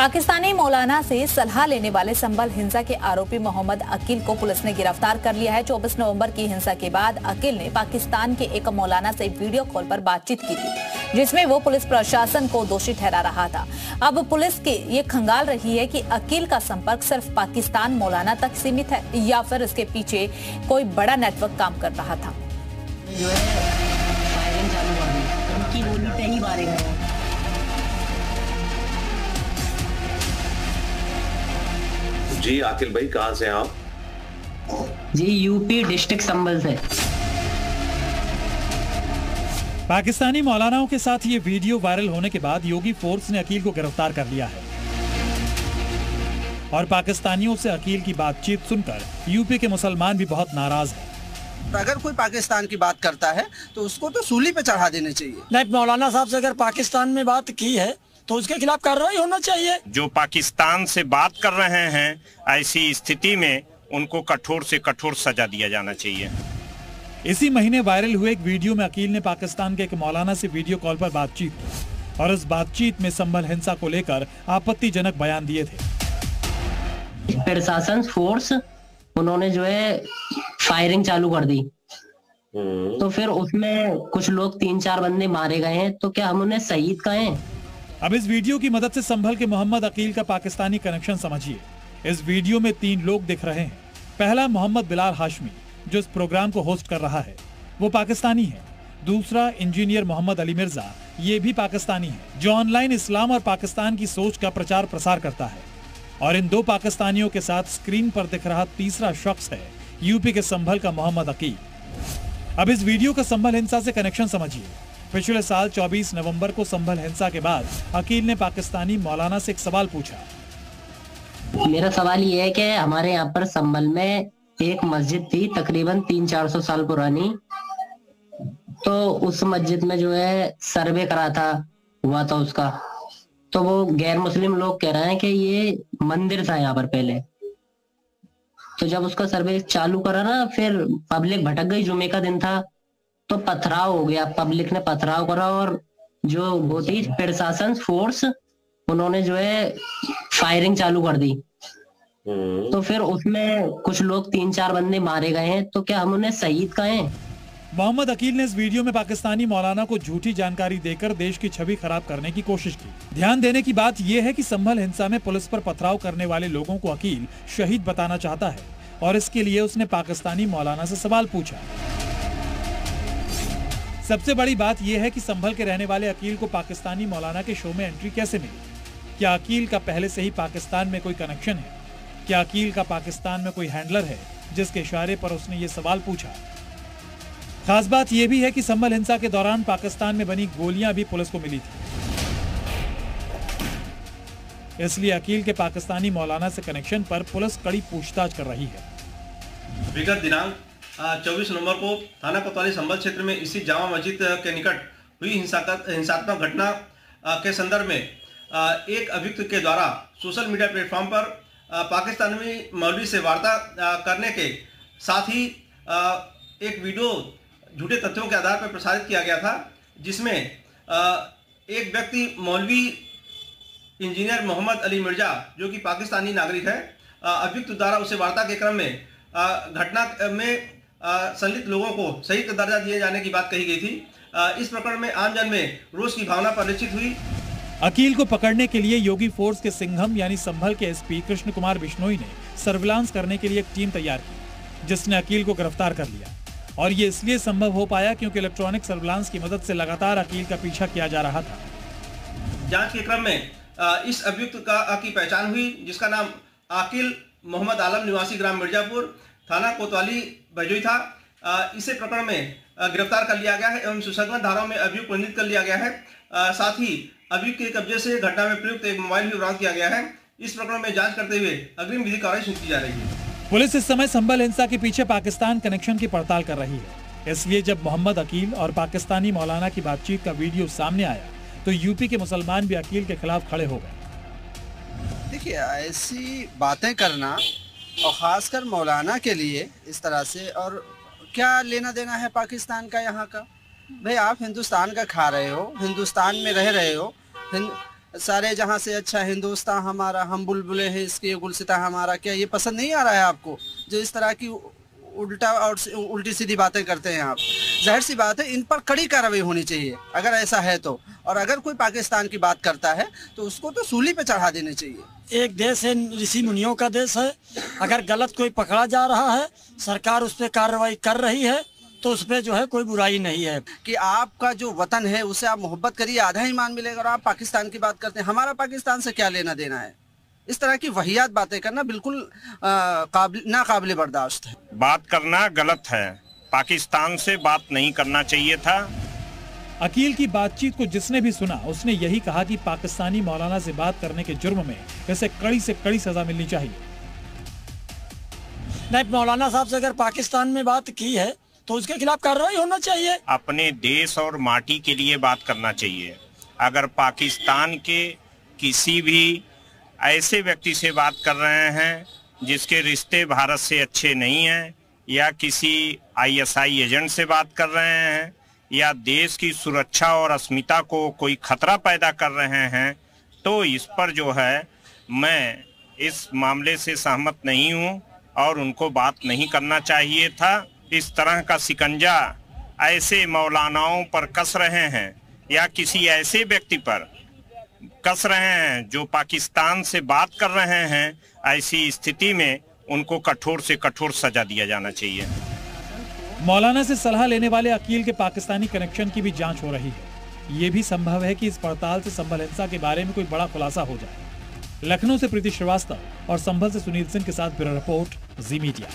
पाकिस्तानी मौलाना से सलाह लेने वाले संभल हिंसा के आरोपी मोहम्मद अकील को पुलिस ने गिरफ्तार कर लिया है। 24 नवंबर की हिंसा के बाद अकील ने पाकिस्तान के एक मौलाना से वीडियो कॉल पर बातचीत की थी, जिसमें वो पुलिस प्रशासन को दोषी ठहरा रहा था। अब पुलिस के ये खंगाल रही है कि अकील का संपर्क सिर्फ पाकिस्तान मौलाना तक सीमित है या फिर इसके पीछे कोई बड़ा नेटवर्क काम कर रहा था। जो है फायरिंग चालू कर दी, उनकी बोली पे ही मारे गए। जी आकिल भाई, कहाँ से हैं आप? जी यूपी डिस्ट्रिक्ट संभल से। पाकिस्तानी मौलानाओं के साथ ये वीडियो वायरल होने के बाद योगी फोर्स ने अकील को गिरफ्तार कर लिया है और पाकिस्तानियों से अकील की बातचीत सुनकर यूपी के मुसलमान भी बहुत नाराज हैं। अगर कोई पाकिस्तान की बात करता है तो उसको तो सूली पे चढ़ा देने चाहिए। नहीं, मौलाना साहब से अगर पाकिस्तान में बात की है तो उसके खिलाफ कार्रवाई होना चाहिए। जो पाकिस्तान से बात कर रहे हैं, ऐसी स्थिति में उनको कठोर से कठोर सजा दिया जाना चाहिए। इसी महीने वायरल हुए एक वीडियो में अकील ने पाकिस्तान के एक मौलाना से वीडियो कॉल पर बातचीत की और इस बातचीत में संभल हिंसा को लेकर आपत्तिजनक बयान दिए थे। प्रशासन फोर्स उन्होंने जो है फायरिंग चालू कर दी, तो फिर उसमें कुछ लोग 3-4 बंदे मारे गए हैं, तो क्या हम उन्हें शहीद कहें? अब इस वीडियो की मदद से संभल के मोहम्मद अकील का पाकिस्तानी कनेक्शन समझिए। इस वीडियो में 3 लोग दिख रहे हैं। पहला मोहम्मद बिलाल हाशमी, जो इस प्रोग्राम को होस्ट कर रहा है, वो पाकिस्तानी है। दूसरा इंजीनियर मोहम्मद अली मिर्जा, ये भी पाकिस्तानी है, जो ऑनलाइन इस्लाम और पाकिस्तान की सोच का प्रचार प्रसार करता है। और इन 2 पाकिस्तानियों के साथ स्क्रीन पर दिख रहा तीसरा शख्स है यूपी के संभल का मोहम्मद अकील। अब इस वीडियो का संभल हिंसा से कनेक्शन समझिए। पिछले साल 24 नवंबर को संभल हिंसा के बाद अकील ने पाकिस्तानी मौलाना से एक सवाल पूछा। मेरा सवाल ये है कि हमारे यहाँ पर संभल में एक मस्जिद थी तकरीबन 300-400 साल पुरानी, तो उस मस्जिद में जो है सर्वे हुआ था उसका, तो वो गैर मुस्लिम लोग कह रहे हैं कि ये मंदिर था यहाँ पर पहले। तो जब उसका सर्वे चालू करा ना, फिर पब्लिक भटक गई, जुमे का दिन था, तो पथराव हो गया, पब्लिक ने पथराव करा और जो वो थी प्रशासन फोर्स, उन्होंने जो है फायरिंग चालू कर दी, तो फिर उसमें कुछ लोग 3-4 बंदे मारे गए हैं, तो क्या हम उन्हें शहीद कहें? मोहम्मद अकील ने इस वीडियो में पाकिस्तानी मौलाना को झूठी जानकारी देकर देश की छवि खराब करने की कोशिश की। ध्यान देने की बात यह है कि संभल हिंसा में पुलिस पर पथराव करने वाले लोगों को अकील शहीद बताना चाहता है और इसके लिए उसने पाकिस्तानी मौलाना से सवाल पूछा। सबसे बड़ी बात यह है कि संभल के रहने वाले अकील को पाकिस्तानी मौलाना के शो में एंट्री कैसे मिली? क्या अकील का पहले से ही पाकिस्तान में कोई कनेक्शन है? क्या अकील का पाकिस्तान में कोई हैंडलर है जिसके इशारे पर उसने ये सवाल पूछा? खास बात यह भी है कि संभल हिंसा के दौरान पाकिस्तान में बनी गोलियां भी पुलिस को मिली थी, इसलिए अकील के पाकिस्तानी मौलाना से कनेक्शन पर पुलिस कड़ी पूछताछ कर रही है। विगत दिनांक 24 नवंबर को थाना कोतवाली संभल क्षेत्र में इसी जामा मस्जिद के निकट हुई हिंसात्मक घटना के संदर्भ में एक अभियुक्त के द्वारा सोशल मीडिया प्लेटफॉर्म पर पाकिस्तानी मौलवी से वार्ता करने के साथ ही एक वीडियो झूठे तथ्यों के आधार पर प्रसारित किया गया था, जिसमें एक व्यक्ति मौलवी इंजीनियर मोहम्मद अली मिर्जा, जो कि पाकिस्तानी नागरिक है, अभियुक्त द्वारा उसे वार्ता के क्रम में घटना में संलिप्त लोगों को शहीद का दर्जा दिए जाने की बात कही गई थी। इस प्रकरण में आमजन में रोष की भावना परिलक्षित हुई। अकील को पकड़ने के लिए योगी फोर्स के सिंघम यानी संभल के एसपी कृष्ण कुमार बिश्नोई ने सर्विलांस करने के लिए एक टीम तैयार की, जिसने अकील को गिरफ्तार कर लिया। और ये इसलिए संभव हो पाया क्योंकि इलेक्ट्रॉनिक सर्विलांस की मदद से लगातार अकील का पीछा किया जा रहा था। जांच के क्रम में इस अभियुक्त की पहचान हुई, जिसका नाम आकिल मोहम्मद आलम निवासी ग्राम मिर्जापुर थाना कोतवाली बजोई था। इसे प्रकरण में गिरफ्तार कर लिया गया है एवं सुसंगत धाराओं में अभियुक्त पंजीकृत कर लिया गया है। साथ ही अभियुक्त के कब्जे से घटना में प्रयुक्त एक मोबाइल भी बरामद किया गया है। इस प्रकरण में जांच करते हुए अग्रिम विधि कार्रवाई शुरू की जा रही है। पुलिस इस समय संभल हिंसा के पीछे पाकिस्तान कनेक्शन की पड़ताल कर रही है। इसलिए जब मोहम्मद अकील और पाकिस्तानी मौलाना की बातचीत का वीडियो सामने आया तो यूपी के मुसलमान भी अकील के खिलाफ खड़े हो गए। देखिए, ऐसी बातें करना और खासकर मौलाना के लिए इस तरह से, और क्या लेना देना है पाकिस्तान का यहाँ का? भाई आप हिंदुस्तान का खा रहे हो, हिंदुस्तान में रह रहे हो, सारे जहां से अच्छा हिंदुस्तान हमारा, हम बुलबुले हैं इसकी, गुलसिता हमारा, क्या ये पसंद नहीं आ रहा है आपको? जो इस तरह की उल्टा और उल्टी सीधी बातें करते हैं आप, जाहिर सी बात है इन पर कड़ी कार्रवाई होनी चाहिए अगर ऐसा है तो। और अगर कोई पाकिस्तान की बात करता है तो उसको तो सूली पे चढ़ा देने चाहिए। एक देश है, ऋषि मुनियों का देश है। अगर गलत कोई पकड़ा जा रहा है, सरकार उस पर कार्रवाई कर रही है, तो उस पर जो है कोई बुराई नहीं है। कि आपका जो वतन है उसे आप मोहब्बत करिए, आधा ईमान मिलेगा। और आप पाकिस्तान की बात करते हैं, हमारा पाकिस्तान से क्या लेना देना है? इस तरह की वहियात बातें करना बिल्कुल नाकाबिले बर्दाश्त है। बात करना गलत है, पाकिस्तान से बात नहीं करना चाहिए था। अकील की बातचीत को जिसने भी सुना उसने यही कहा कि पाकिस्तानी मौलाना से बात करने के जुर्म में इसे कड़ी से कड़ी सजा मिलनी चाहिए। नहीं, मौलाना साहब से अगर पाकिस्तान में बात की है तो उसके खिलाफ कार्रवाई होना चाहिए। अपने देश और माटी के लिए बात करना चाहिए। अगर पाकिस्तान के किसी भी ऐसे व्यक्ति से बात कर रहे हैं जिसके रिश्ते भारत से अच्छे नहीं हैं, या किसी ISI एजेंट से बात कर रहे हैं, या देश की सुरक्षा और अस्मिता को कोई खतरा पैदा कर रहे हैं, तो इस पर जो है मैं इस मामले से सहमत नहीं हूं और उनको बात नहीं करना चाहिए था। इस तरह का शिकंजा ऐसे मौलानाओं पर कस रहे हैं या किसी ऐसे व्यक्ति पर कस रहे हैं जो पाकिस्तान से बात कर रहे हैं, ऐसी स्थिति में उनको कठोर से कठोर सजा दिया जाना चाहिए। मौलाना से सलाह लेने वाले अकील के पाकिस्तानी कनेक्शन की भी जांच हो रही है। ये भी संभव है कि इस पड़ताल से संभल हिंसा के बारे में कोई बड़ा खुलासा हो जाए। लखनऊ से प्रीति श्रीवास्तव और संभल से सुनील सिंह के साथ ब्यूरो रिपोर्ट, जी मीडिया।